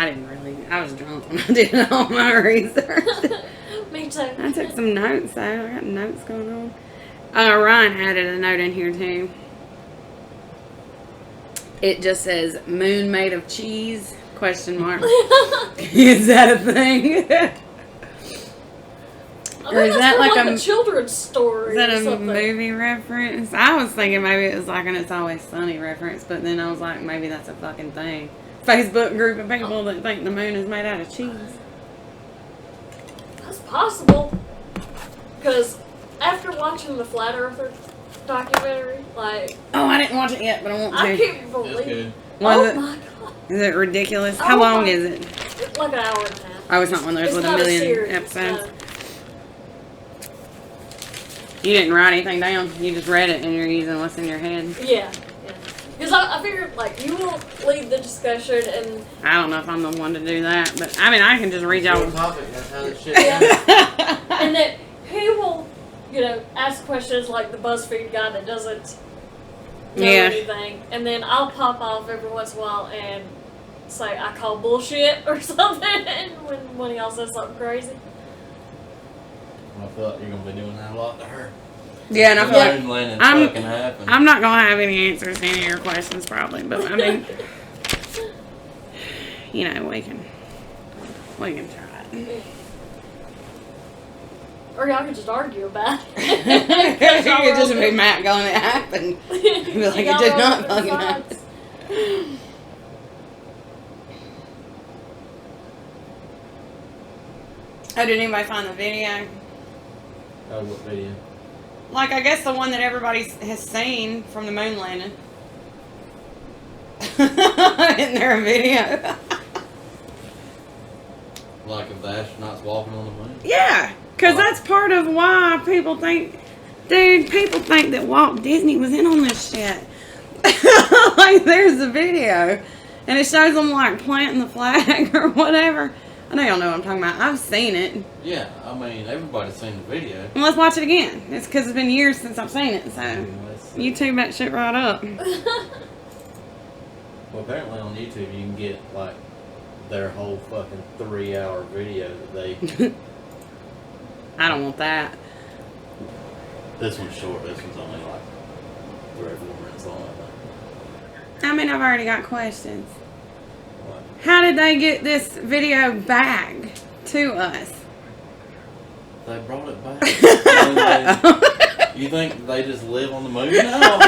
I didn't really. I was drunk when I did all my research. Me too. I took some notes, though. I got notes going on. Ryan added a note in here, too. It just says, moon made of cheese, question mark. Is that a thing? Or is that like a children's story? Is that or a something. movie reference? I was thinking maybe it was like an It's Always Sunny reference, but then I was like, maybe that's a fucking thing. Facebook group of people that think the moon is made out of cheese. That's possible. Because after watching the Flat Earther documentary, like... Oh, I didn't watch it yet, but I want to. I can't believe It's good. Was my it? God. Is it ridiculous? How long is it? It's like an hour and a half. Oh, it's not one of those It's with a not million series, episodes. no. You didn't write anything down. You just read it and you're using what's in your head. Yeah. Because I figured, like, you will lead the discussion and... I don't know if I'm the one to do that, but I mean, I can just read y'all. Topic. That's how this shit Yeah. And that he will, ask questions like the BuzzFeed guy that doesn't know anything. And then I'll pop off every once in a while and say, I call bullshit or something when one of y'all says something crazy. I feel like you're gonna be doing that a lot to her. Yeah, and I feel like Moon landing I'm- fucking happened. I'm not gonna have any answers to any of your questions probably, but I mean, we can try it. Or y'all can just argue about it. It could just be Matt going, it happened. He'd be like, it did not fucking happen. Oh, did anybody find the video? Oh, what video? Like, I guess the one that everybody has seen from the moon landing. Isn't there a video? Like of the astronauts walking on the moon? Yeah, because that's part of why people think, people think that Walt Disney was in on this shit. Like, there's a video, and it shows them, like, planting the flag or whatever. I know y'all know what I'm talking about. I've seen it. Yeah, I mean, everybody's seen the video. Well, let's watch it again. It's because it's been years since I've seen it, so Let's see. YouTube that shit right up. Well, apparently on YouTube you can get, like, their whole fucking 3-hour video that they... I don't want that. This one's short. This one's only, like, 3 or 4 minutes long, I think. I mean, I've already got questions. What? How did they get this video back to us? They brought it back. You think they just live on the moon now?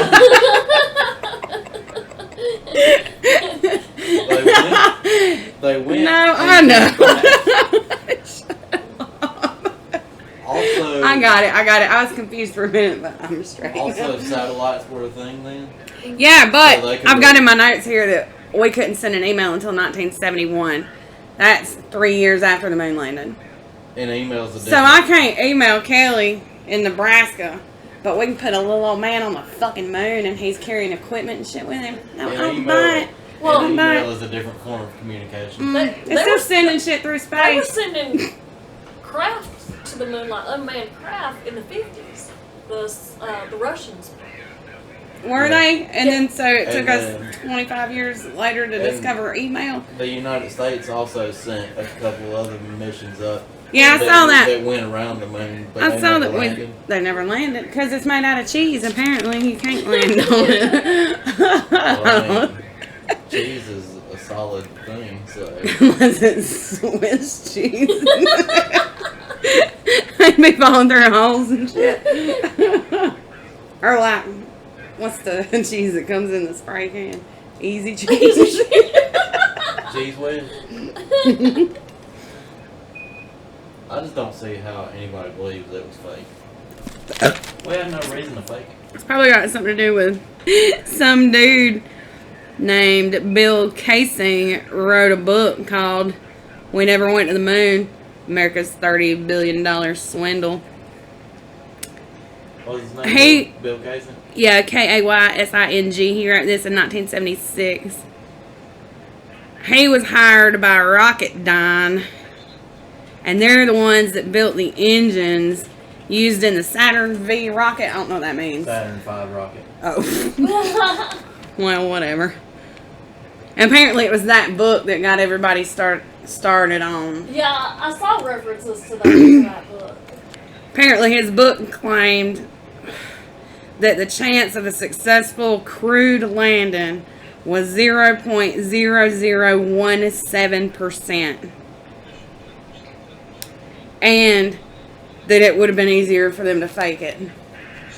They went. No, I and know. came back. Also, I got it. I was confused for a minute, but I'm straight. Also, satellites were a thing then. Yeah, but So they could I've got look- in my notes here that we couldn't send an email until 1971. That's 3 years after the moon landing. And emails. So I can't email Kelly in Nebraska, but we can put a little old man on the fucking moon and he's carrying equipment and shit with him. No, I don't buy it. Well, I'm email not- is a different form of communication. They It's were just sending shit through They were space. sending craft to the moon, like unmanned craft, in the 50s. The Russians. Were they? And then so it took And us then- 25 years later to and- discover email. The United States also sent a couple other missions up. Yeah, I saw that. That went around the moon. But I they saw never that landed. they never landed because it's made out of cheese. Apparently, you can't land on it. Well, I mean, cheese is a solid thing, so. Unless it's Swiss cheese. They'd be falling through holes and shit. Or like, what's the cheese that comes in the spray can? Easy cheese. Cheese whiz? I just don't see how anybody believes it was fake. We have no reason to fake it. It's probably got something to do with some dude named Bill Casing wrote a book called We Never Went to the Moon, America's $30 billion Swindle. What was his name? Hey. Bill Casey? Yeah, Kaysing. He wrote this in 1976. He was hired by Rocketdyne, and they're the ones that built the engines used in the Saturn V rocket. I don't know what that means. Saturn V rocket. Oh. Well, whatever. And apparently it was that book that got everybody started on. Yeah, I saw references to that book. Apparently his book claimed that the chance of a successful crewed landing was 0.0017%. And that it would have been easier for them to fake it.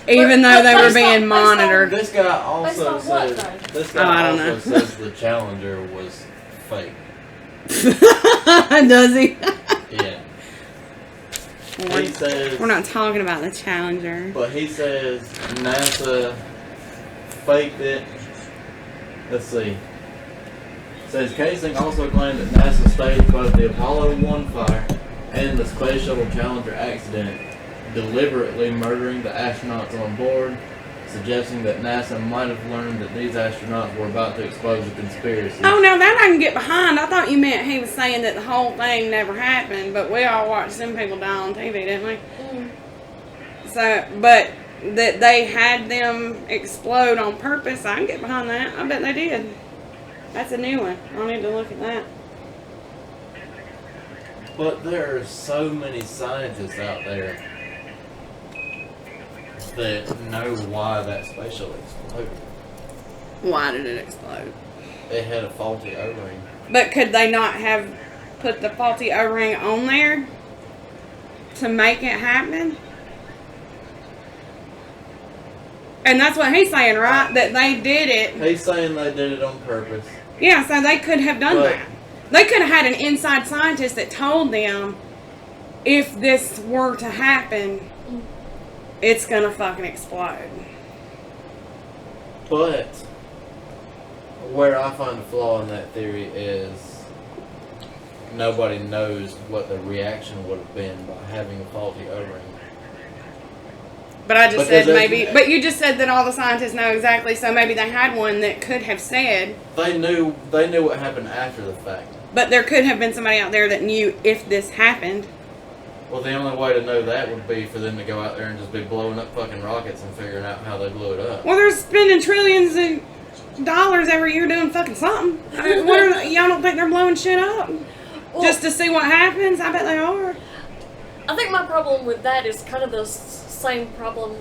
Even though they were being monitored. This guy also Based on what, says though? this Oh, I guy don't also know. says the Challenger was fake. Does he? Yeah. He says, We're not talking about the Challenger. but he says NASA faked it. Let's see. It says Casing also claimed that NASA staged both the Apollo 1 fire and the Space Shuttle Challenger accident, deliberately murdering the astronauts on board, suggesting that NASA might have learned that these astronauts were about to expose a conspiracy. Oh, now that I can get behind. I thought you meant he was saying that the whole thing never happened, but we all watched them people die on TV, didn't we? So, but that they had them explode on purpose, I can get behind that. I bet they did. That's a new one. I'll need to look at that. But there are so many scientists out there that know why that space shuttle exploded. Why did it explode? It had a faulty O-ring. But could they not have put the faulty O-ring on there to make it happen? And that's what he's saying, right? That they did it. He's saying they did it on purpose. Yeah, so they could have done But- that. They could have had an inside scientist that told them if this were to happen, it's gonna fucking explode. But where I find a flaw in that theory is nobody knows what the reaction would have been by having a faulty O-ring. But I just Because said there's- maybe. But you just said that all the scientists know exactly, so maybe they had one that could have said. They knew what happened after the fact. But there could have been somebody out there that knew if this happened. Well, the only way to know that would be for them to go out there and just be blowing up fucking rockets and figuring out how they blew it up. Well, they're spending trillions of dollars every year doing fucking something. I mean, y'all don't think they're blowing shit up Well, just to see what happens? I bet they are. I think my problem with that is kind of the same problem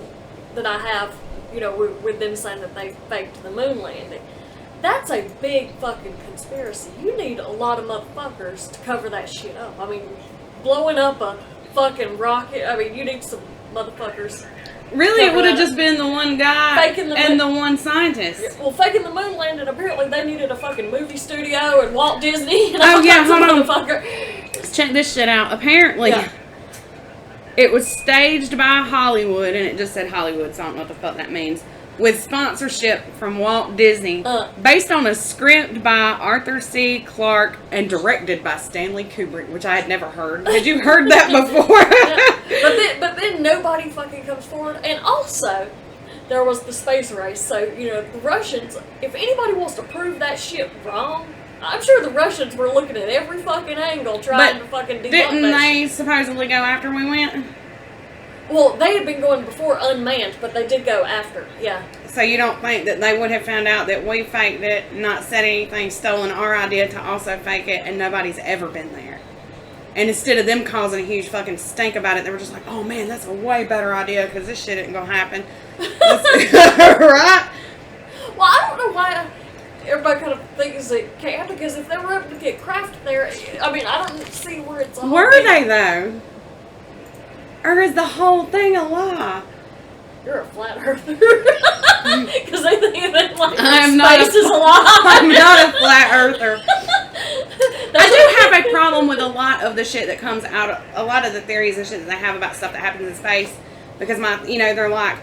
that I have, with them saying that they faked the moon landing. That's a big fucking conspiracy. You need a lot of motherfuckers to cover that shit up. I mean, blowing up a fucking rocket, you need some motherfuckers. Really, it Cover would have that. just been the one guy Faking the and moon- the one scientist. Well, faking the moon landing, apparently they needed a fucking movie studio and Walt Disney and Oh, all yeah, kinds of hold on. motherfucker. Check this shit out. Apparently, Yeah. it was staged by Hollywood, and it just said Hollywood, so I don't know what the fuck that means, with sponsorship from Walt Disney, based on a script by Arthur C. Clarke and directed by Stanley Kubrick, which I had never heard. Had you heard that before? But then nobody fucking comes forward. And also, there was the space race. So, the Russians, if anybody wants to prove that shit wrong, I'm sure the Russians were looking at every fucking angle trying to fucking debunk Didn't that they shit. supposedly go after we went? Well, they had been going before unmanned, but they did go after, yeah. So you don't think that they would have found out that we faked it, not said anything, stolen our idea to also fake it, and nobody's ever been there? And instead of them causing a huge fucking stink about it, they were just like, oh man, that's a way better idea because this shit isn't going to happen. Right? Well, I don't know why everybody kind of thinks it can't, because if they were able to get craft there, I don't see where it's all. Were they though? Or is the whole thing a lie? You're a flat earther. Because they think that, like, I'm not space a- is a lie. I'm not a flat earther. I do have a problem with a lot of the shit that comes out of, a lot of the theories and shit that they have about stuff that happens in space, because they're like,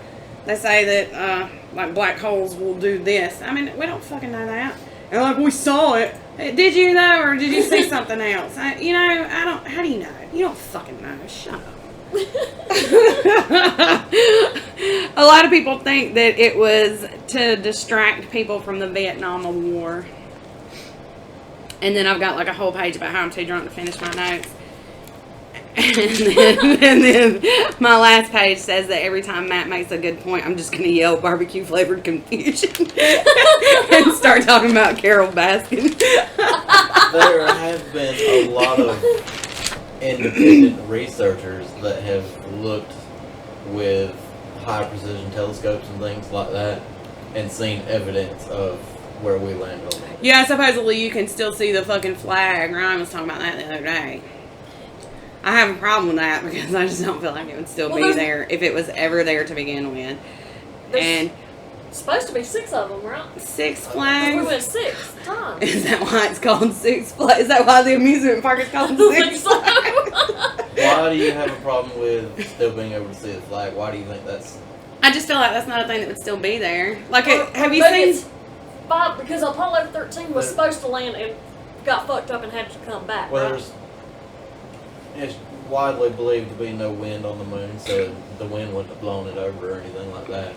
they say that like black holes will do this. We don't fucking know that. And like, we saw it. Did you though, or did you see something else? I don't. How do you know? You don't fucking know. Shut up. A lot of people think that it was to distract people from the Vietnam War. And then I've got like a whole page about how I'm too drunk to finish my notes. And then my last page says that every time Matt makes a good point, I'm just going to yell barbecue flavored confusion and start talking about Carol Baskin. There have been a lot of independent researchers that have looked with high precision telescopes and things like that and seen evidence of where we landed on the moon. Yeah, supposedly you can still see the fucking flag. Ryan was talking about that the other day. I have a problem with that because I just don't feel like it would still be there if it was ever there to begin with. And supposed to be 6 of them, right? 6 We flags. went 6 times. Is that why it's called Six Flags? Is that why the amusement park is called I think Six so. Flags? Why do you have a problem with still being able to see the flag? Why do you think that's... I just feel like that's not a thing that would still be there. Like, Or have you maybe seen? it's 5 because Apollo 13 was supposed to land and got fucked up and had to come back. Well, right? it's widely believed to be no wind on the moon, so the wind wouldn't have blown it over or anything like that.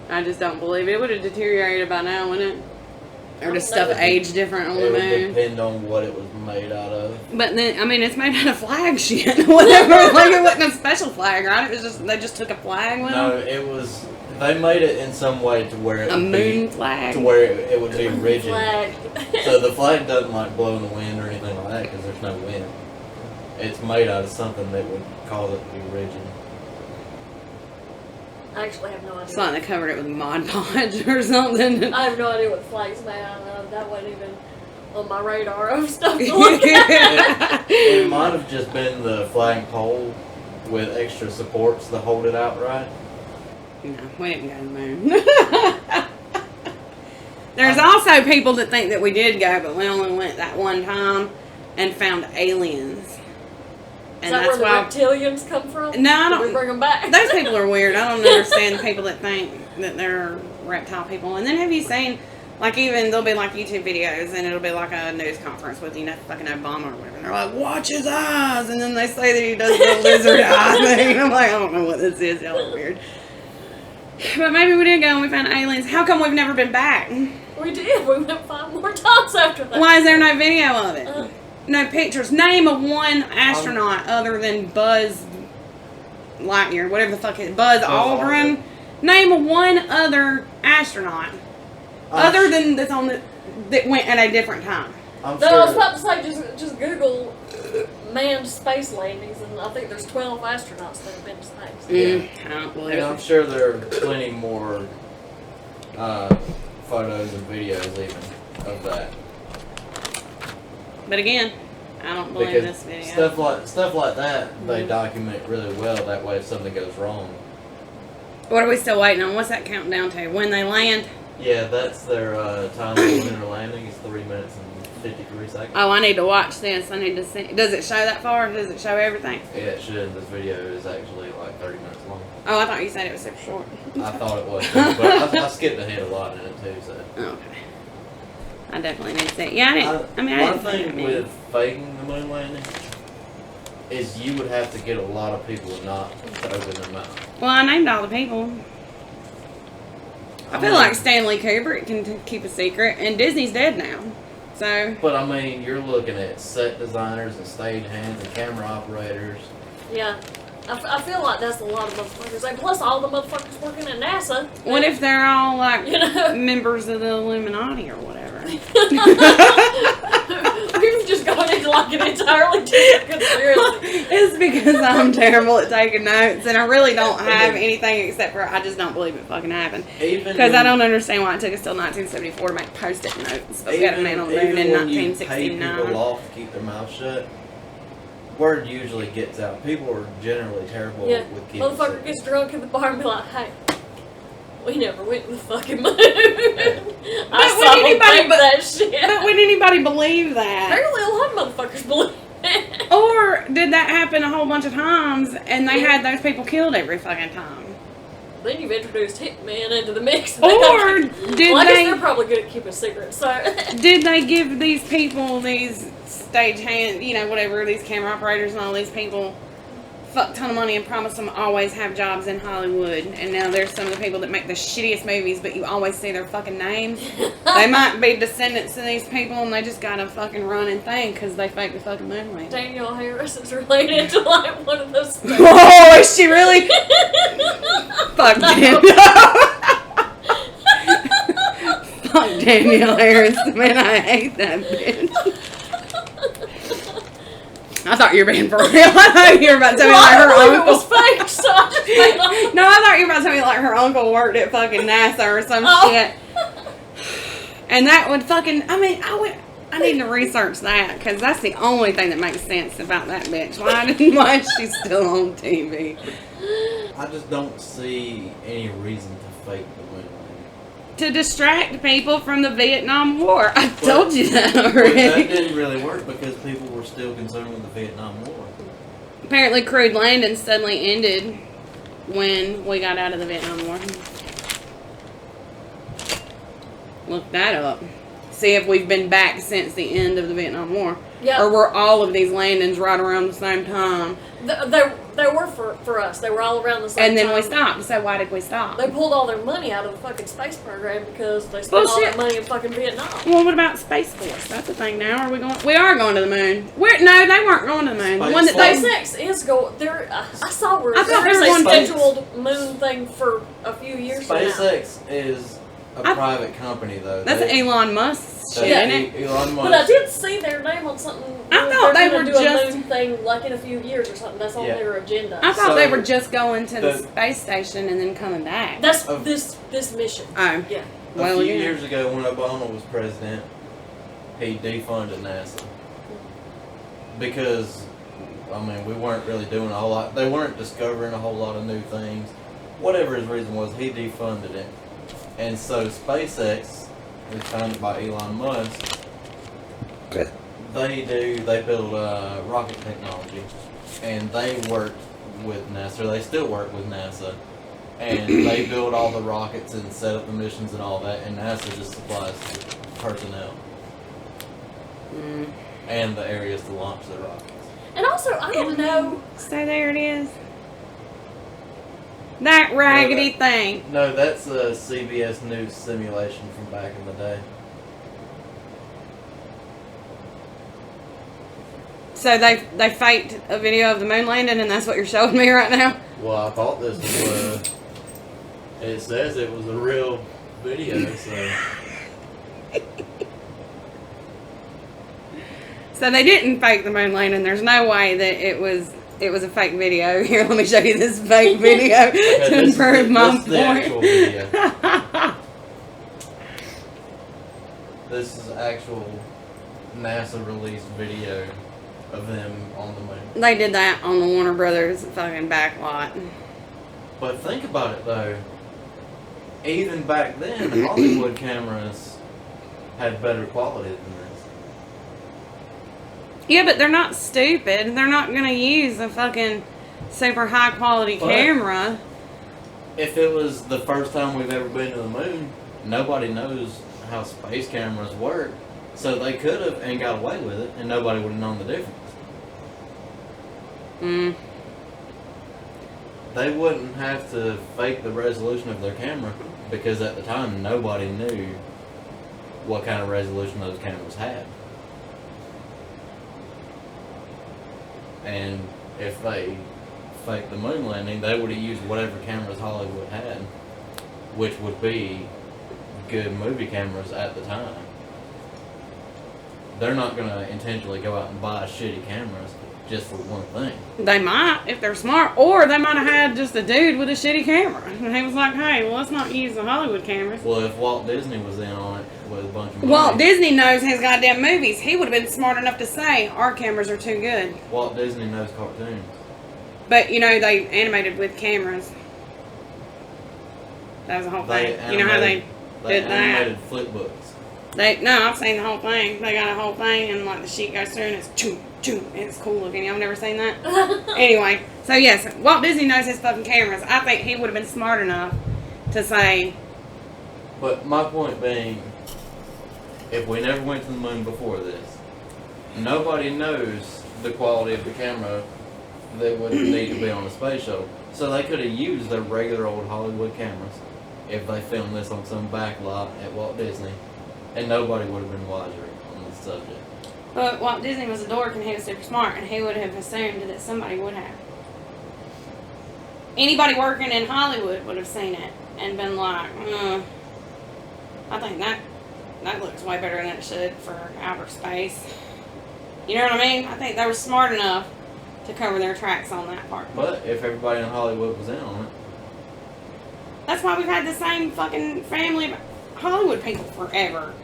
I just don't believe it. It would have deteriorated by now, wouldn't it? Or does I don't stuff know. age different on the It would moon? depend on what it was made out of. But then, I mean, it's made out of flag shit. Whatever. Like, it wasn't a special flag, right? It was just, they just took a flag with No, them. it was... They made it in some way to where it A would moon be... flag. To where it would be rigid. Flag. So the flag doesn't like blow in the wind or anything like that because there's no wind. It's made out of something that would cause it to be rigid. I actually have no idea. It's like they covered it with Mod Podge or something. I have no idea what the flag's made out of. That wasn't even on my radar of stuff to look at. It might have just been the flag pole with extra supports to hold it outright. No, we didn't go to the moon. There's also people that think that we did go, but we only went that one time and found aliens. Is that where the reptilians come from? No, I Did we don't. bring them back? Those people are weird. I don't understand people that think that they're reptile people. And then have you seen, like, even there'll be like YouTube videos and it'll be like a news conference with, you know, fucking Obama or whatever. And they're like, watch his eyes. And then they say that he does the lizard eye thing. And I'm like, I don't know what this is. Y'all are weird. But maybe we did go and we found aliens. How come we've never been back? We did. We went 5 more times after that. Why is there no video of it? No pictures. Name of one astronaut other than Buzz Lightyear, whatever the fuck it is. Buzz Aldrin. Aldrin. Name of one other astronaut other than that's on the that went at a different time. I'm No, I was sure. about to say just Google manned space landings, and I think there's 12 astronauts that have been to space. I don't believe And I'm it. sure there are plenty more photos and videos even of that. But again, I don't believe Because this video. stuff like that they document really well. That way, if something goes wrong, What are we still waiting on? What's that countdown to? When they land? yeah, that's their time of lunar landing. It's 3 minutes and 53 seconds. Oh, I need to watch this. I need to see. Does it show that far? Does it show everything? Yeah, it should. This video is actually like 30 minutes long. Oh, I thought you said it was super short. I thought it was, too, but I skipped ahead a lot in it too. So Okay. I definitely need to see it. Yeah, I didn't. I mean, I one didn't think thing with faking the moon landing is you would have to get a lot of people not to open their mouth. Well, I named all the people. I feel like Stanley Kubrick can keep a secret, and Disney's dead now. So, But I mean, you're looking at set designers and stage hands and camera operators. Yeah. I feel like that's a lot of motherfuckers. And plus all the motherfuckers working at NASA. what if they're all like You know? members of the Illuminati or whatever? We've just gone into like an entirely different conspiracy. It's because I'm terrible at taking notes, and I really don't have anything except for I just don't believe it fucking happened. Even Because I when- don't understand why it took us till 1974 to make post-it notes. But we got a man on the moon in even when you pay 1969. people off to keep their mouth shut, word usually gets out. People are generally terrible Yeah. with keeping Motherfucker secrets. gets drunk in the bar and be like, hey, we never went to the fucking moon. But I would saw them anybody think but- that shit. But would anybody believe that? Apparently a lot of motherfuckers believe it. Or did that happen a whole bunch of times and they had those people killed every fucking time? Then you've introduced Hitman into the mix. Or Well, did I guess they they're probably good at keeping secrets, so. did they give these people, these stage hand, you know, whatever, these camera operators and all these people fuck ton of money and promised them always have jobs in Hollywood. And now there's some of the people that make the shittiest movies, but you always see their fucking names. They might be descendants of these people, and they just got a fucking running thing because they fake the fucking moon landing. Danielle Harris is related to like one of those things. Oh, is she really? Fuck Danielle. Fuck Danielle Harris. Man, I hate that bitch. I thought you were being for real. I thought you were about to tell me like her It uncle. was fake, so I just made up. No, I thought you were about to tell me like her uncle worked at fucking NASA or some Oh. shit. And that would fucking, I need to research that because that's the only thing that makes sense about that bitch. Why is she still on TV? I just don't see any reason to fake the moon landing. To distract people from the Vietnam War. I told you that But already. that didn't really work because people were still concerned with the Vietnam War. Apparently, crude landings suddenly ended when we got out of the Vietnam War. Look that up. See if we've been back since the end of the Vietnam War. Yeah. Or were all of these landings right around the same time? They were for us. They were all around the same And then time. we stopped. So why did we stop? They pulled all their money out of the fucking space program because they spent all Bullshit. that money in fucking Vietnam. Well, what about Space Force? That's the thing now. Are we going? We are going to the moon. No, they weren't going to the moon. The Space one that they SpaceX is going there. I saw where I thought there's they were a going scheduled moon thing for a few years now. SpaceX is a private company, though. that's They- Elon Musk's shit, Yeah. isn't it? Elon Musk. But I did see their name on something. I thought they're they gonna were do just- a moon thing like in a few years or something. That's on Yeah. their agenda. I thought So, they were just going to the the- space station and then coming back. That's Of- this mission. Oh, Yeah. A well, few yeah. years ago, when Obama was president, he defunded NASA because, we weren't really doing a whole lot. They weren't discovering a whole lot of new things. Whatever his reason was, he defunded it, and so SpaceX is founded by Elon Musk. They build rocket technology, and they work with NASA. They still work with NASA. And they build all the rockets and set up the missions and all that, and NASA just supplies the personnel Mm. and the areas to launch the rockets. And also, I don't know. So there it is. That raggedy thing. No, that's a CBS News simulation from back in the day. So they faked a video of the moon landing, and that's what you're showing me right now. Well, I thought this was it says it was a real video, so So they didn't fake the moon landing. There's no way that it was a fake video. Here, let me show you this fake video Okay, to prove my this is the actual point. video. This is actual NASA released video of them on the moon. They did that on the Warner Brothers fucking back lot. But think about it though. Even back then, Hollywood cameras had better quality than this. Yeah, but they're not stupid. They're not gonna use a fucking super high quality But- camera. If it was the first time we've ever been to the moon, nobody knows how space cameras work. So they could have and got away with it, and nobody would have known the difference. Mm. They wouldn't have to fake the resolution of their camera because at the time nobody knew what kind of resolution those cameras had. And if they faked the moon landing, they would have used whatever cameras Hollywood had, which would be good movie cameras at the time. They're not going to intentionally go out and buy shitty cameras just for one thing. They might, if they're smart, or they might have had just a dude with a shitty camera. And he was like, hey, well, let's not use the Hollywood cameras. Well, if Walt Disney was in on it with a bunch of money, Walt Disney knows his goddamn movies. He would have been smart enough to say, our cameras are too good. Walt Disney knows cartoons. But, you know, they animated with cameras. That was the whole thing. You know how they did that? animated flip books. No, I've seen the whole thing. They got a whole thing, and like the sheet goes through, and it's choo choo, and it's cool looking. Y'all never seen that? Anyway, so yes, Walt Disney knows his fucking cameras. I think he would have been smart enough to say, But my point being, if we never went to the moon before this, nobody knows the quality of the camera they wouldn't need to be on a space shuttle. So they could have used their regular old Hollywood cameras if they filmed this on some back lot at Walt Disney, and nobody would have been wiser on this subject. But Walt Disney was a dork and he was super smart, and he would have assumed that somebody would have. Anybody working in Hollywood would have seen it and been like, I think that looks way better than it should for outer space. You know what I mean? I think they were smart enough to cover their tracks on that part. But if everybody in Hollywood was in on it, That's why we've had the same fucking family of Hollywood people forever.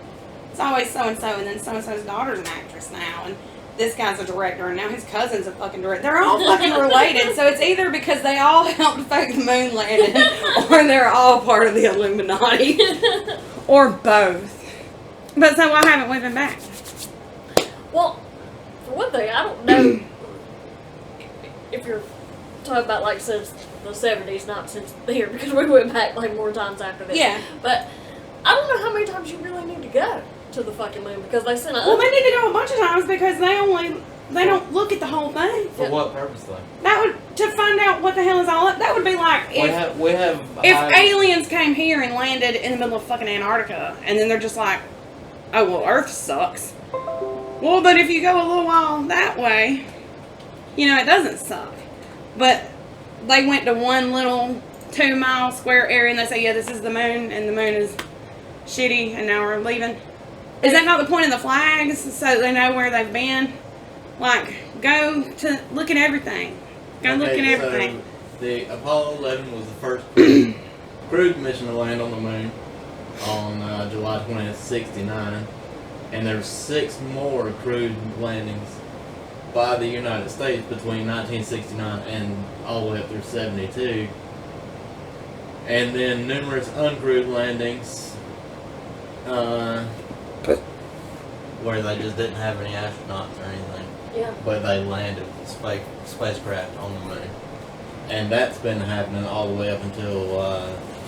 It's always so-and-so, and then so-and-so's daughter's an actress now, and this guy's a director, and now his cousin's a fucking director. They're all fucking related, so it's either because they all helped fake the moon landing, or they're all part of the Illuminati, or both. But so why haven't we been back? Well, for one thing, I don't know if you're talking about like since the 70s, not since here, because we went back like more times after this. Yeah. But I don't know how many times you really need to go to the fucking moon, because they sent a... Well, they need to go a bunch of times because they don't look at the whole thing. for what purpose though? That would, to find out what the hell is all up, that would be like We have if high- aliens came here and landed in the middle of fucking Antarctica, and then they're just like, oh, well, Earth sucks. Well, but if you go a little while that way, you know, it doesn't suck. But they went to one little 2-mile square area, and they say, yeah, this is the moon, and the moon is shitty, and now we're leaving. Is that not the point of the flags, so they know where they've been? Like, go to look at everything. Go look at everything. So the Apollo 11 was the first crewed mission to land on the moon on July 20th, 69. And there were 6 more crewed landings by the United States between 1969 and all the way up through 72. And then numerous uncrewed landings where they just didn't have any astronauts or anything. Yeah. But they landed spacecraft on the moon. And that's been happening all the way up until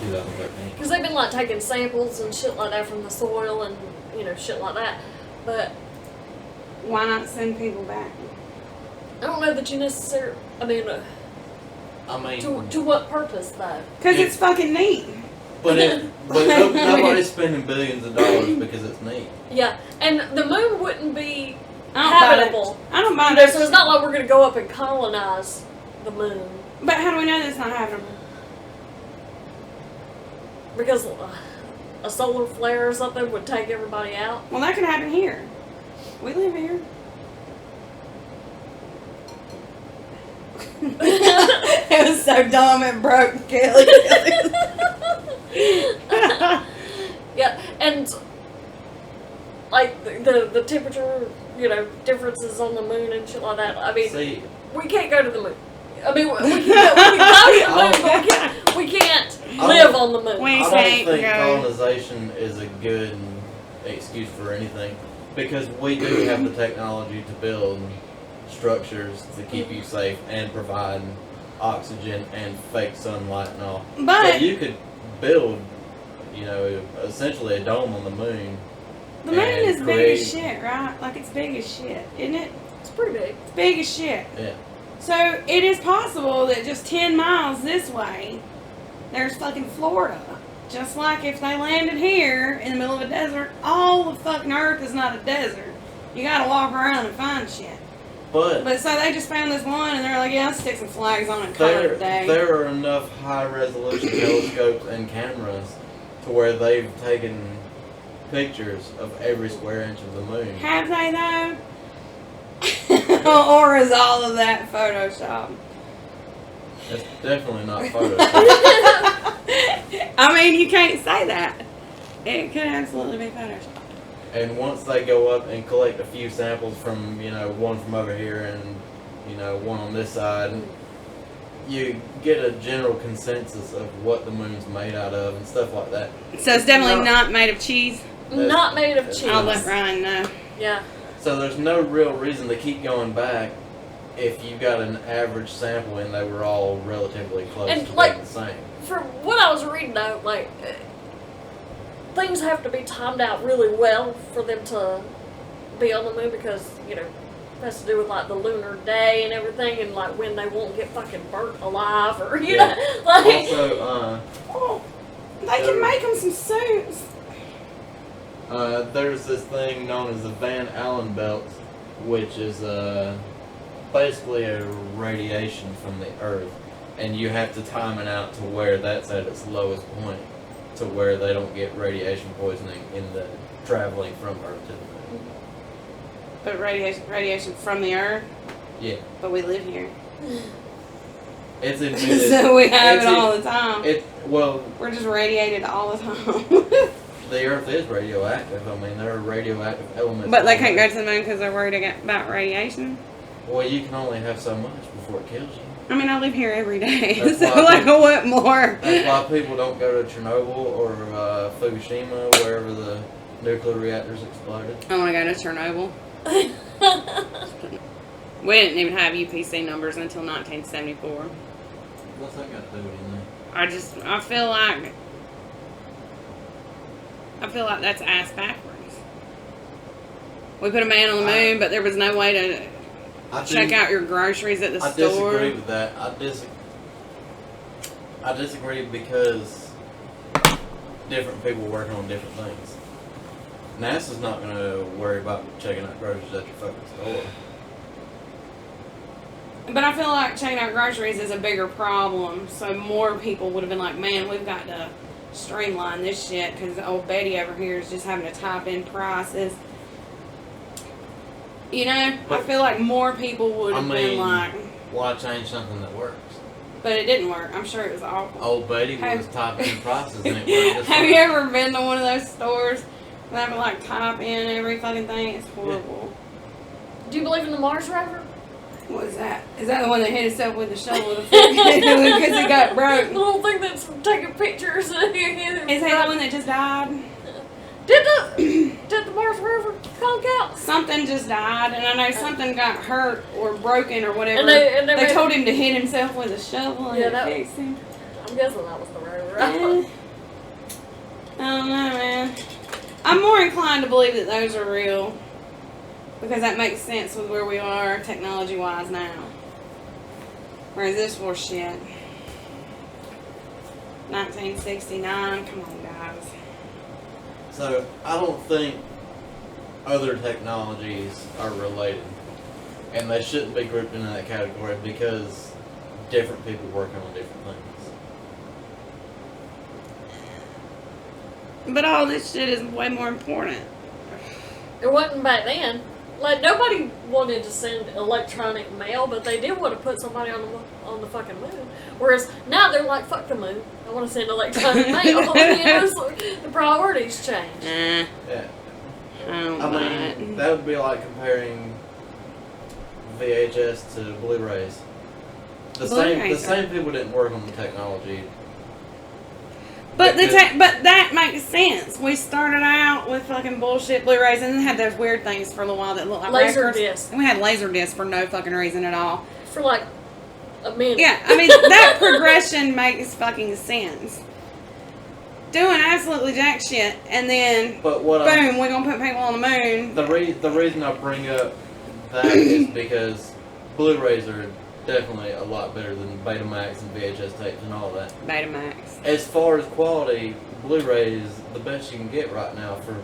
2013. Because they've been like taking samples and shit like that from the soil and, you know, shit like that. But Why not send people back? I don't know that you necessarily... I mean, I mean, to what purpose, though? Because it's fucking neat. but nobody's spending billions of dollars because it's neat. Yeah, and the moon wouldn't be I don't buy habitable. I don't buy You know, this. so it's not like we're going to go up and colonize the moon. But how do we know that's not habitable? Because a solar flare or something would take everybody out. Well, that could happen here. We live here. It was so dumb it broke Kelly. Yeah, and like the temperature, you know, differences on the moon and shit like that. I mean, See, we can't go to the moon. I mean, we can go to the moon, but we can't live on the moon. We I don't can't think go. colonization is a good excuse for anything because we do have the technology to build structures to keep you safe and provide oxygen and fake sunlight and all. But So you could build, you know, essentially a dome on the moon. the moon and is big create- as shit, right? Like, it's big as shit, isn't it? It's pretty big. It's big as shit. Yeah. So it is possible that just 10 miles this way, there's fucking Florida. Just like if they landed here in the middle of a desert, all the fucking earth is not a desert. You gotta walk around and find shit. But But so they just found this one and they're like, yeah, let's stick some flags on it and call it a day. there are enough high resolution telescopes and cameras to where they've taken pictures of every square inch of the moon. Have they though? Or is all of that Photoshop? It's definitely not Photoshop. I mean, you can't say that. It could absolutely be Photoshop. And once they go up and collect a few samples from, you know, one from over here and, you know, one on this side, you get a general consensus of what the moon's made out of and stuff like that. So it's definitely not made of cheese. Not made of That's- cheese. I'll let Ryan know. Yeah. So there's no real reason to keep going back if you got an average sample and they were all relatively close And, to being like- the same. For what I was reading though, like things have to be timed out really well for them to be on the moon because, you know, has to do with like the lunar day and everything, and like when they won't get fucking burnt alive, or you know, like. Also, Oh, they can make them some suits. there's this thing known as the Van Allen belt, which is basically a radiation from the Earth, and you have to time it out to where that's at its lowest point, to where they don't get radiation poisoning in the traveling from Earth to the Moon. But radiation from the Earth. Yeah, But we live here, it's admitted. so we have it it's all the time. Well, We're just radiated all the time. the Earth is radioactive. I mean, there are radioactive elements. But they on can't there. go to the moon because they're worried about radiation. Well, you can only have so much before it kills you. I mean, I live here every day, That's so why like, what more? That's why people don't go to Chernobyl or Fukushima, wherever the nuclear reactors exploded. I want to go to Chernobyl. We didn't even have UPC numbers until 1974. What's that got to do with anything? I feel like that's ass backwards. We put a man on the moon, but there was no way to check out your groceries at the I store. disagree with that. I disagree because different people working on different things. NASA's not going to worry about checking out groceries at your fucking store. But I feel like checking out groceries is a bigger problem, so more people would have been like, man, we've got to streamline this shit, because old Betty over here is just having to type in prices. You know, I But- feel like more people would have been like, why change something that works? but it didn't work. I'm sure it was awful. Old Betty Have- was typing in prices and it worked. just Have fine. you ever been to one of those stores where they have to like type in every fucking thing? It's horrible. Do you believe in the Mars rover? What is that? Is that the one that hit itself with the shovel because it got The broke? little thing that's taking pictures. Is that the one that just died? Did the Mars rover conk out? Something just died, and I know something got hurt or broken or whatever. And they made- told him to hit himself with a shovel and Yeah, it that- fixed him. I'm guessing that was the rover. Eh, I don't know, man. I'm more inclined to believe that those are real because that makes sense with where we are technology-wise now. Whereas this was shit. 1969, come on, guys. So I don't think other technologies are related, and they shouldn't be grouped into that category because different people working on different things. But all this shit is way more important. It wasn't back then. Like, nobody wanted to send electronic mail, but they did want to put somebody on the fucking moon. Whereas now they're like, fuck the moon. I want to send electronic mail. You know, so the priorities change. Nah, Yeah. I don't I buy mean, it. that would be like comparing VHS to Blu-rays. The Blu-rays same people didn't work on the technology. But because- but that makes sense. We started out with fucking bullshit Blu-rays and then had those weird things for a little while that looked like Laser records. disc. And we had laser discs for no fucking reason at all. For like a minute. Yeah, I mean that progression makes fucking sense. Doing absolutely jack shit and then But what boom, we're gonna put people on the moon. the reason I bring up that is because Blu-rays are definitely a lot better than Betamax and VHS tapes and all that. Betamax. As far as quality, Blu-ray is the best you can get right now for,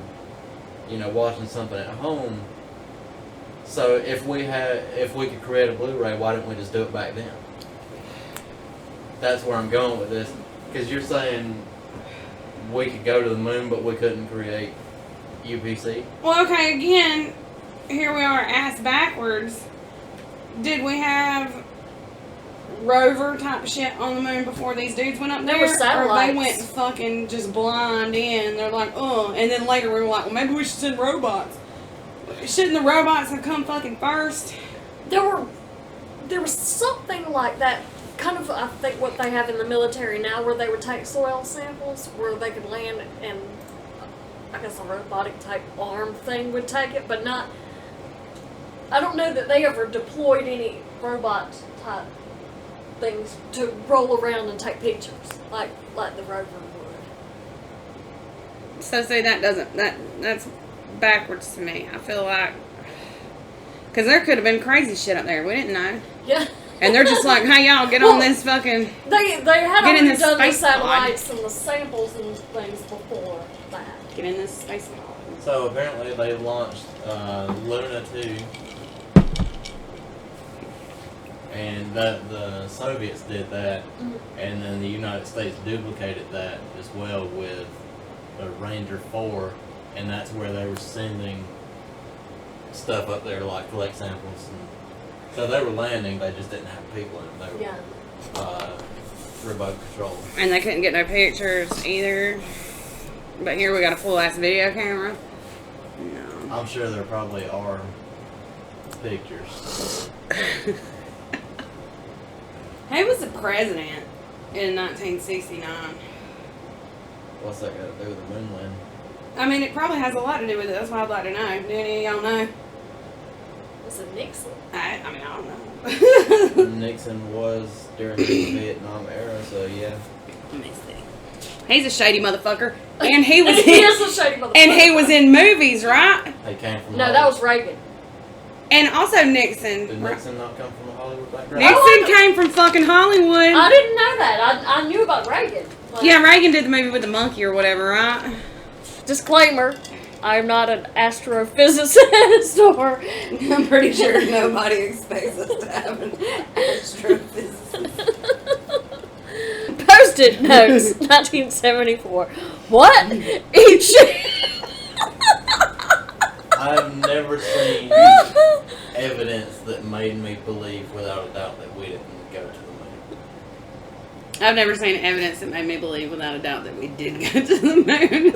watching something at home. So if we could create a Blu-ray, why didn't we just do it back then? That's where I'm going with this, because you're saying we could go to the moon, but we couldn't create UPC. Well, okay, again, here we are ass backwards. Did we have rover type shit on the moon before these dudes went up There there? were Or they satellites. went fucking just blind in. They're like, and then later we were like, well, maybe we should send robots. Shouldn't the robots have come fucking first? There was something like that, kind of, I think, what they have in the military now, where they would take soil samples, where they could land, and I guess a robotic type arm thing would take it, but not. I don't know that they ever deployed any robot type things to roll around and take pictures like the rover would. So see, that's backwards to me. I feel like Because there could have been crazy shit up there. We didn't know. Yeah. And they're just like, hey, y'all, get on this fucking... They had Get in already this done the space pod. satellites and the samples and things before that. Get in this space pod. So apparently they launched Luna 2, and the Soviets did that, and then the United States duplicated that as well with the Ranger 4, and that's where they were sending stuff up there like collect samples. And so they were landing, they just didn't have people in them. They were Yeah. remote control. And they couldn't get no pictures either. But here we got a full-ass video camera. No. I'm sure there probably are pictures. Who was the president in 1969? What's that got to do with the moon landing? I mean, it probably has a lot to do with it. That's why I'd like to know. Do any of y'all know? Was it Nixon? I don't know. Nixon was during the Vietnam era, so yeah. Let me see. He's a shady motherfucker. And he was He in, is a shady motherfucker. and he was in movies, right? They came from No, that was Reagan. And also Nixon. Did Nixon not come from a Hollywood background? Nixon came from fucking Hollywood. I didn't know that. I knew about Reagan. Like, Yeah, Reagan did the movie with the monkey or whatever, right? Disclaimer. I'm not an astrophysicist or... I'm pretty sure nobody expects us to have an astrophysicist. Post-it notes, 1974. What? Each... I've never seen evidence that made me believe without a doubt that we didn't go to the moon. I've never seen evidence that made me believe without a doubt that we did go to the moon.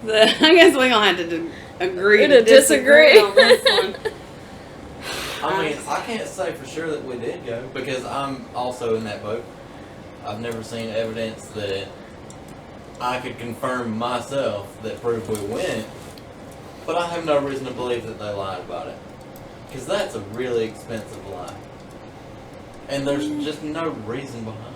I guess we're going to have to agree to disagree on this one. I mean, I can't say for sure that we did go because I'm also in that boat. I've never seen evidence that I could confirm myself that proved we went, but I have no reason to believe that they lied about it. Because that's a really expensive lie. And there's just no reason behind it.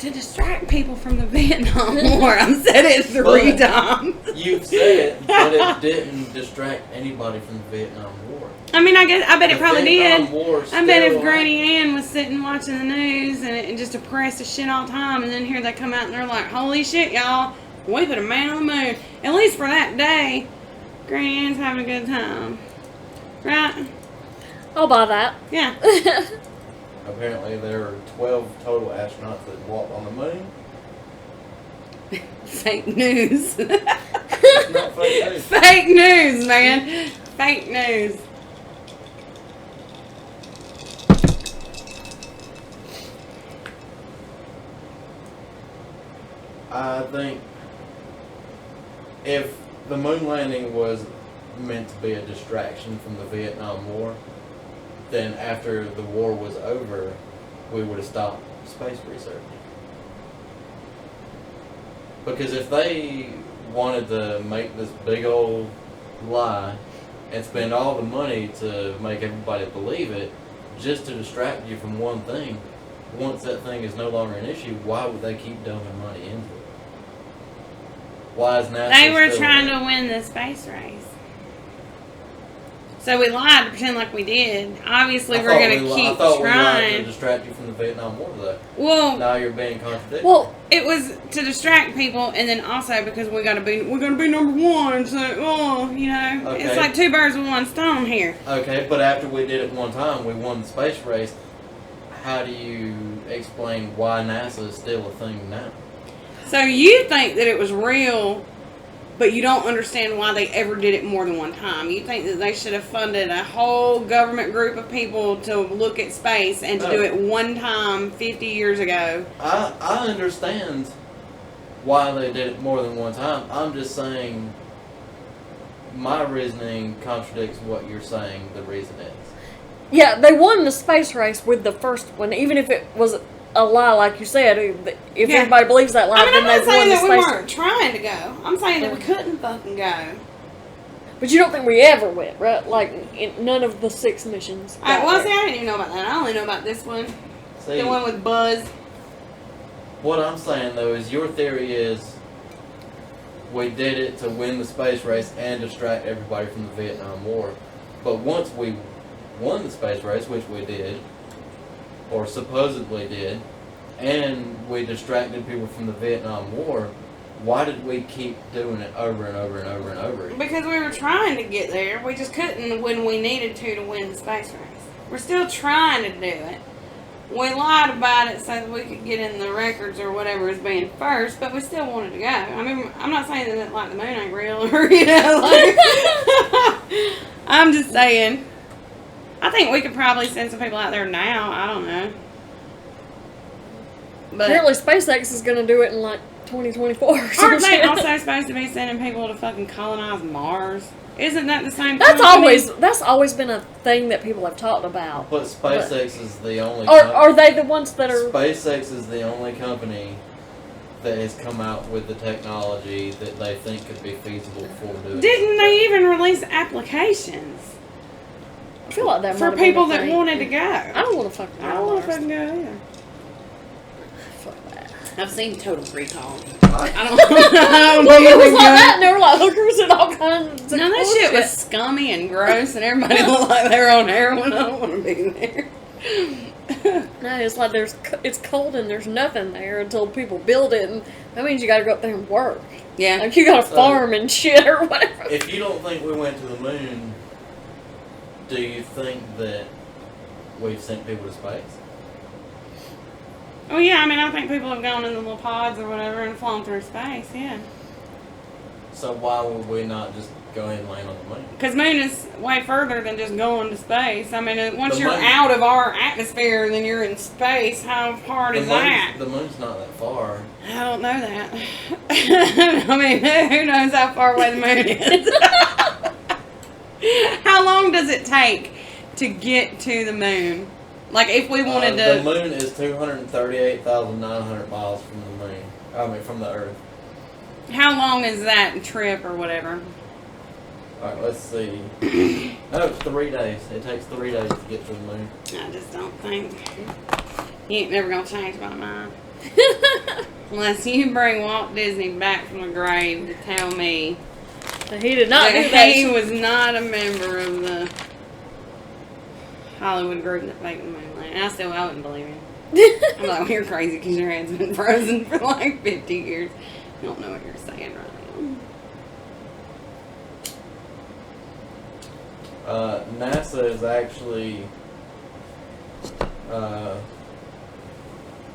To distract people from the Vietnam War. I've said it 3 times. You've said it, but it didn't distract anybody from the Vietnam War. I mean, I bet it probably Vietnam did. War I bet if still Granny Ann was sitting watching the news and it just depressed as shit all the time, and then here they come out and they're like, holy shit, y'all, we put a man on the moon. At least for that day, Granny Ann's having a good time. Right? I'll buy that. Yeah. Apparently there were 12 total astronauts that walked on the moon. Fake news. It's not fake news. Fake news, man. Fake news. I think if the moon landing was meant to be a distraction from the Vietnam War, then after the war was over, we would have stopped space research. Because if they wanted to make this big old lie and spend all the money to make everybody believe it, just to distract you from one thing, once that thing is no longer an issue, why would they keep dumping money into it? Why is NASA They were still trying there? to win the space race. So we lied to pretend like we did. Obviously, we're going to I keep thought we lied to trying. distract you from the Vietnam War, though. Well, Now you're being contradicted. Well, it was to distract people, and then also because we're gonna be number one. So, it's Okay. like 2 birds with 1 stone here. Okay, but after we did it one time, we won the space race. How do you explain why NASA is still a thing now? So you think that it was real, but you don't understand why they ever did it more than 1 time. You think that they should have funded a whole government group of people to look at space and to do it 1 time 50 years ago. I understand why they did it more than 1 time. I'm just saying my reasoning contradicts what you're saying the reason is. yeah, they won the space race with the first one, even if it was a lie, like you said. If Yeah. everybody believes that lie, I mean, I'm then not they won saying the that we space weren't trying to go. I'm saying that we couldn't fucking go. But you don't think we ever went, right? Like, in none of the 6 missions. got Well, there. see, I didn't even know about that. I only know about this one. See, The one with Buzz. what I'm saying though is your theory is we did it to win the space race and distract everybody from the Vietnam War. But once we won the space race, which we did, or supposedly did, and we distracted people from the Vietnam War, why did we keep doing it over and over and over and over again? Because we were trying to get there. We just couldn't when we needed to win the space race. We're still trying to do it. We lied about it so that we could get in the records or whatever as being first, but we still wanted to go. I mean, I'm not saying that like the moon ain't real or, you know, like, I'm just saying. I think we could probably send some people out there now. I don't know. But Apparently, SpaceX is going to do it in like 2024 or some aren't they shit. also supposed to be sending people to fucking colonize Mars? Isn't that the same That's company? always been a thing that people have talked about. But SpaceX is the only. Or are they the ones that are? SpaceX is the only company that has come out with the technology that they think could be feasible for doing. Didn't they even release applications I feel like that for might have been people a that thing. wanted to go? I don't want to fucking go. I don't want to fucking go either. Fuck that. I've seen Total Recall. I, I don't. I don't Well, think it was it's like that, good. and there were like hookers and all kinds. Of No, that bullshit. shit was scummy and gross, and everybody looked like they were on heroin. I don't want to be there. No, it's like it's cold and there's nothing there until people build it, and that means you got to go up there and work. Yeah. Like you got to farm and shit or whatever. if you don't think we went to the moon, do you think that we've sent people to space? Oh yeah, I mean, I think people have gone in the little pods or whatever and flown through space. Yeah. So why would we not just go ahead and land on the moon? Because moon is way further than just going to space. I mean, once The you're moon- out of our atmosphere, then you're in space. How hard is that? The moon's not that far. I don't know that. I mean, who knows how far away the moon is? How long does it take to get to the moon? Like, if we wanted The to... moon is 238,900 miles from the moon. I mean, from the Earth. How long is that trip or whatever? Alright, let's see. No, it's 3 days. It takes 3 days to get to the moon. I just don't think... You ain't never gonna change my mind. Unless you bring Walt Disney back from the grave to tell me He did not do that that. he was not a member of the Hollywood group that faked the moon landing. And I wouldn't believe him. I'm like, well, you're crazy because your head's been frozen for like 50 years. You don't know what you're saying right now. NASA is actually,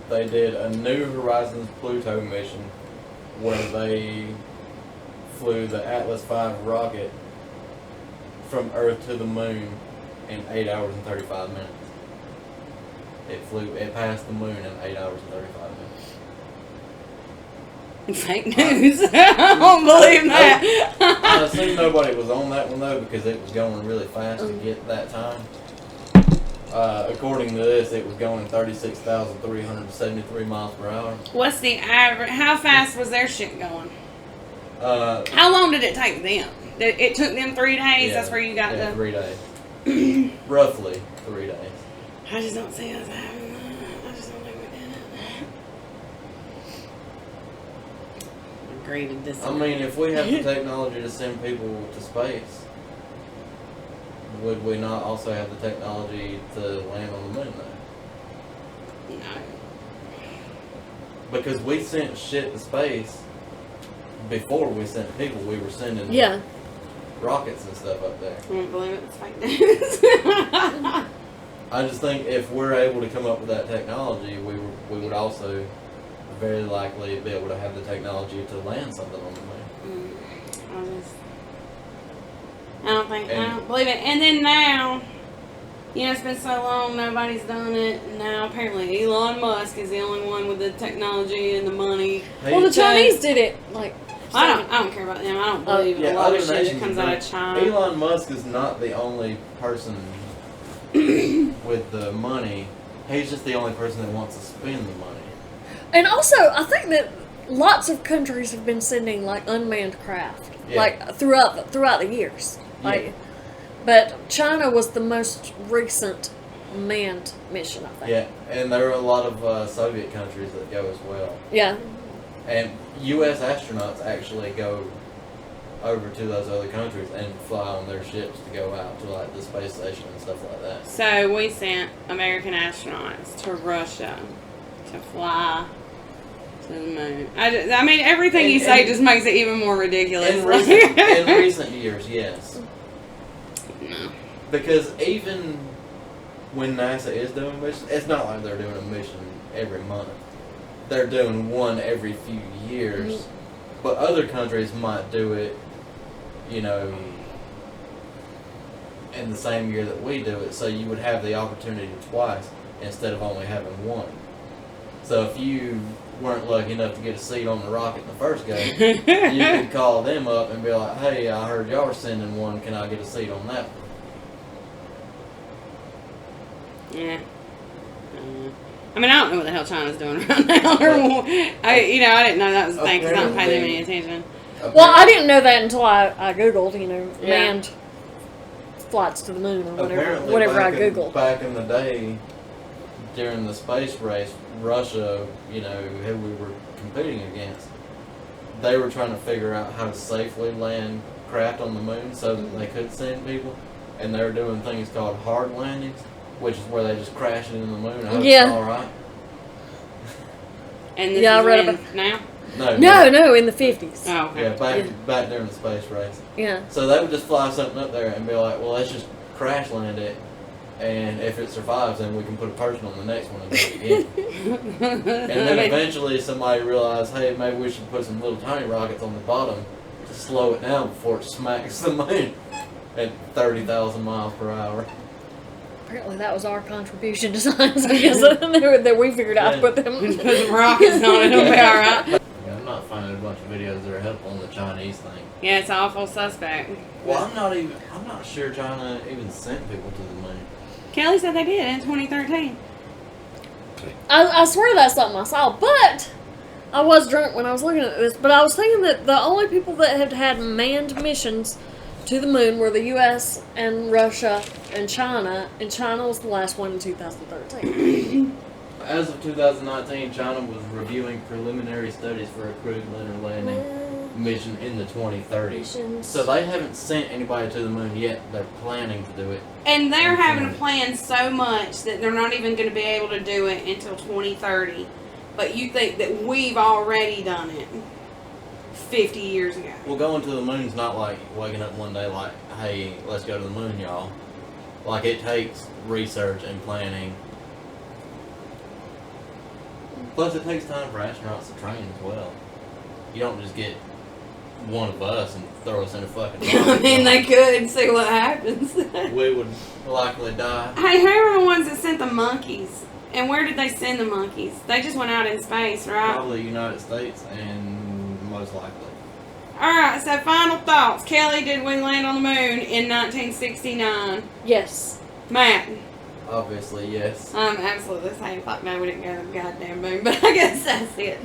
they did a New Horizons Pluto mission where they flew the Atlas V rocket from Earth to the moon in 8 hours and 35 minutes. It passed the moon in 8 hours and 35 minutes. Fake news. I don't believe that. I assume nobody was on that one though because it was going really fast to get that time. According to this, it was going 36,373 miles per hour. What's the average? How fast was their shit going? How long did it take them? It took them 3 days. That's where you got the. 3 days. Roughly 3 days. I just don't see us having that. I just don't think we did it. Agree to I disagree. mean, if we have the technology to send people to space, would we not also have the technology to land on the moon though? No. Because we sent shit to space before we sent people. We were sending Yeah. rockets and stuff up there. I don't believe it's fake news. I just think if we're able to come up with that technology, we would also very likely be able to have the technology to land something on the moon. I don't believe it. And then now, it's been so long, nobody's done it. And now apparently Elon Musk is the only one with the technology and the money. Well, the Chinese did it. Like, I don't care about them. I don't believe a lot of shit that comes out of China. Elon Musk is not the only person with the money. He's just the only person that wants to spend the money. and also, I think that lots of countries have been sending like unmanned craft, Yeah. like throughout the years. Like, Yeah. but China was the most recent manned mission, I think. Yeah, and there are a lot of Soviet countries that go as well. Yeah. And U.S. astronauts actually go over to those other countries and fly on their ships to go out to like the space station and stuff like that. So we sent American astronauts to Russia to fly to the moon. I mean, everything you say just makes it even more ridiculous. In recent years, yes. No. Because even when NASA is doing missions, it's not like they're doing a mission every month. They're doing one every few years. Mm-hmm. But other countries might do it, you know, in the same year that we do it. So you would have the opportunity twice instead of only having one. So if you weren't lucky enough to get a seat on the rocket in the first go, you could call them up and be like, hey, I heard y'all were sending one. Can I get a seat on that one? Yeah. I mean, I don't know what the hell China's doing right now. I didn't know that was a thing because I don't pay them any attention. Well, I didn't know that until I Googled, Yeah. manned flights to the moon or Apparently whatever I back in- Googled. Back in the day, during the space race, Russia, you know, who we were competing against, they were trying to figure out how to safely land craft on the moon so that they could send people. And they were doing things called hard landings, which is where they just crash into the moon and hope Yeah. it's all right. And this Yeah, I is read when about- now? No, in the 50s. Oh, okay. Yeah, back during the space race. Yeah. So they would just fly something up there and be like, well, let's just crash land it. And if it survives, then we can put a person on the next one and do it again. And then eventually somebody realized, hey, maybe we should put some little tiny rockets on the bottom to slow it down before it smacks the moon at 30,000 miles per hour. Apparently that was our contribution to science, I guess, that we figured out to put them. Put some rockets on it, it'll be alright. Yeah, I'm not finding a bunch of videos that are helpful on the Chinese thing. Yeah, it's awful suspect. Well, I'm not sure China even sent people to the moon. Kelly said they did in 2013. I swear that's something I saw, but I was drunk when I was looking at this, but I was thinking that the only people that have had manned missions to the moon were the U.S. and Russia and China was the last one in 2013. As of 2019, China was reviewing preliminary studies for a crewed lunar landing mission in the 2030s. Missions. So they haven't sent anybody to the moon yet. They're planning to do it. And they're having to plan so much that they're not even going to be able to do it until 2030. But you think that we've already done it 50 years ago. Well, going to the moon's not like waking up one day like, hey, let's go to the moon, y'all. Like, it takes research and planning. Plus, it takes time for astronauts to train as well. You don't just get one of us and throw us in a fucking rocket. I mean, they could see what happens. We would likely die. Hey, who are the ones that sent the monkeys? And where did they send the monkeys? They just went out in space, right? Probably United States and most likely. Alright, so final thoughts. Kelly, did we land on the moon in 1969? Yes. Matt? Obviously, yes. I'm absolutely saying fuck no, we didn't go to the goddamn moon, but I guess that's it.